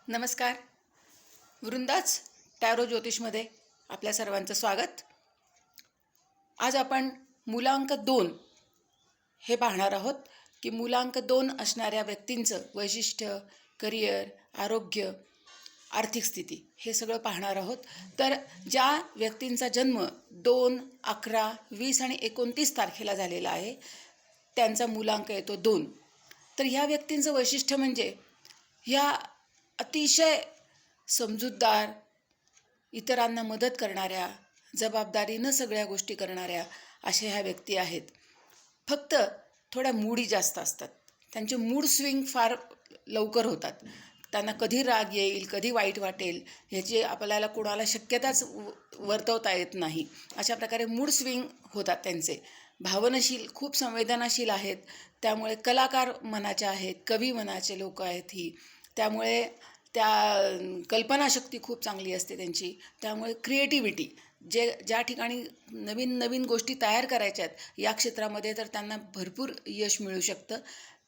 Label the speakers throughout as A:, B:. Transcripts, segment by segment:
A: नमस्कार. वृंदाच टॅरो ज्योतिषमध्ये आपल्या सर्वांचं स्वागत. आज आपण मूलांक 2 हे पाहणार आहोत की मूलांक 2 असणाऱ्या व्यक्तींचं वैशिष्ट्य, करिअर, आरोग्य, आर्थिक स्थिती हे सगळं पाहणार आहोत. तर ज्या व्यक्तींचा जन्म 2, 11, 20 आणि 29 तारखेला झालेला आहे त्यांचा मूलांक येतो 2. तर ह्या व्यक्तींचं वैशिष्ट्य म्हणजे ह्या अतिशय समजूतदार, इतरांना मदत करणाऱ्या, जबाबदारीनं सगळ्या गोष्टी करणाऱ्या अशा ह्या व्यक्ती आहेत. फक्त थोड्या मूडी जास्त असतात. त्यांचे मूड स्विंग फार लवकर होतात. त्यांना कधी राग येईल, कधी वाईट वाटेल ह्याची आपल्याला कोणाला शक्यताच वर्तवता येत नाही. अशा प्रकारे मूड स्विंग होतात त्यांचे. भावनशील, खूप संवेदनाशील आहेत. त्यामुळे कलाकार मनाचे आहेत, कवी मनाचे लोक आहेत ही. त्यामुळे कल्पनाशक्ती खूप चांगली असते त्यांची. त्यामुळे क्रिएटिव्हिटी, ज्या ठिकाणी नवीन नवीन गोष्टी तयार करायच्या आहेत या क्षेत्रामध्ये तर त्यांना भरपूर यश मिळू शकतं.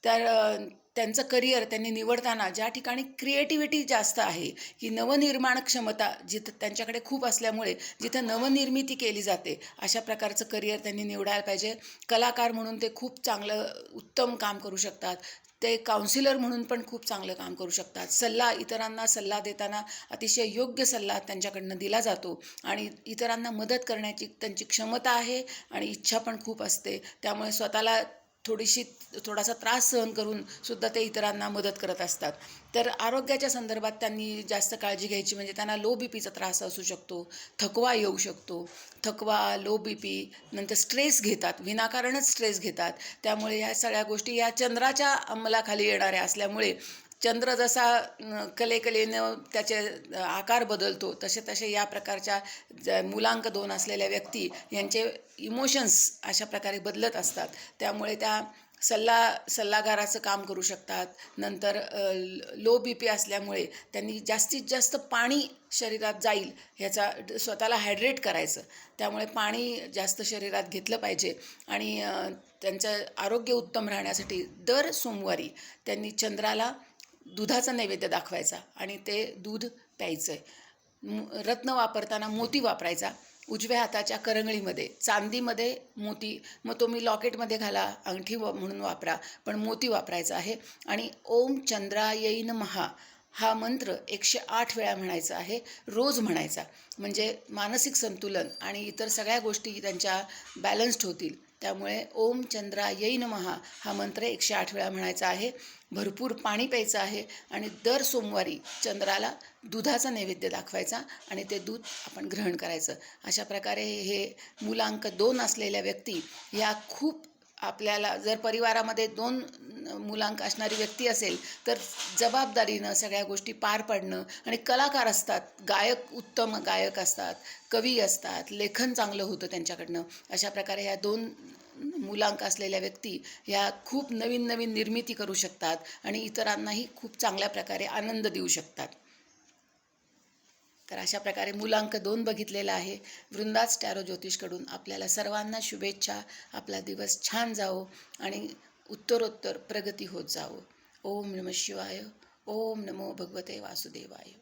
A: तर त्यांचं करिअर त्यांनी निवडताना ज्या ठिकाणी क्रिएटिव्हिटी जास्त आहे, की नवनिर्माण क्षमता जिथं त्यांच्याकडे खूप असल्यामुळे जिथं नवनिर्मिती केली जाते अशा प्रकारचं करिअर त्यांनी निवडायला पाहिजे. कलाकार म्हणून ते खूप चांगलं उत्तम काम करू शकतात. ते काउन्सिलर म्हणून पण खूप चांगलं काम करू शकतात. इतरांना सल्ला देताना अतिशय योग्य सल्ला त्यांच्याकडनं दिला जातो आणि इतरांना मदत करण्याची त्यांची क्षमता आहे आणि इच्छा पण खूप असते. त्यामुळे स्वतःला थोडासा त्रास सहन करून सुद्धा ते इतरांना मदत करत असतात. तर आरोग्याच्या संदर्भात त्यांनी जास्त काळजी घ्यायची. म्हणजे त्यांना लो बी पीचा त्रास असू शकतो, थकवा येऊ शकतो. थकवा, लो बी पी, नंतर स्ट्रेस घेतात, विनाकारणच स्ट्रेस घेतात. त्यामुळे या सगळ्या गोष्टी या चंद्राच्या अंमलाखाली येणाऱ्या असल्यामुळे चंद्र जसा कलेकलेनं त्याचे आकार बदलतो तसे तसे या प्रकारच्या मूलांक 2 असलेल्या व्यक्ती यांचे इमोशन्स अशा प्रकारे बदलत असतात. त्यामुळे त्या सल्लागाराचं काम करू शकतात. नंतर लो बी पी असल्यामुळे त्यांनी जास्तीत जास्त पाणी शरीरात जाईल ह्याचा, स्वतःला हायड्रेट करायचं. त्यामुळे पाणी जास्त शरीरात घेतलं पाहिजे. आणि त्यांचं आरोग्य उत्तम राहण्यासाठी दर सोमवारी त्यांनी चंद्राला दुधाचा नैवेद्य दाखवायचा आणि ते दूध प्यायचं आहे. रत्न वापरताना मोती वापरायचा. उजव्या हाताच्या करंगळीमध्ये चांदीमध्ये मोती, मग तो मी लॉकेटमध्ये घाला, अंगठी म्हणून वापरा, पण मोती वापरायचा आहे. आणि ओम चंद्रायै नमः हा मंत्र 108 वेळा म्हणायचा आहे, रोज म्हणायचा. म्हणजे मानसिक संतुलन आणि इतर सगळ्या गोष्टी त्यांच्या बॅलन्स्ड होतील. त्यामुळे ओम चंद्रायै नमः हा मंत्र 108 वेळा म्हणायचा आहे. भरपूर पाणी प्यायचं आहे आणि दर सोमवारी चंद्राला दुधाचा नैवेद्य दाखवायचा आणि ते दूध आपण ग्रहण करायचं. अशा प्रकारे हे मूलांक 2 असलेल्या व्यक्ती या खूप आपल्याला, जर परिवारामध्ये 2 मूलांक असणारी व्यक्ती असेल तर जबाबदारीनं सगळ्या गोष्टी पार पाडणं. आणि कलाकार असतात, गायक, उत्तम गायक असतात, कवी असतात, लेखन चांगलं होतं त्यांच्याकडनं. अशा प्रकारे ह्या 2 मूलांक असलेल्या व्यक्ती ह्या खूप नवीन नवीन निर्मिती करू शकतात आणि इतरांनाही खूप चांगल्या प्रकारे आनंद देऊ शकतात. तर अशा प्रकारे मूलांक 2 बघितलेला आहे. वृंदाच टॅरो ज्योतिषकडून आपल्याला सर्वांना शुभेच्छा. आपला दिवस छान जावो आणि उत्तरोत्तर प्रगती होत जावो. ओम नमः शिवाय. ओम नमो भगवते वासुदेवाय.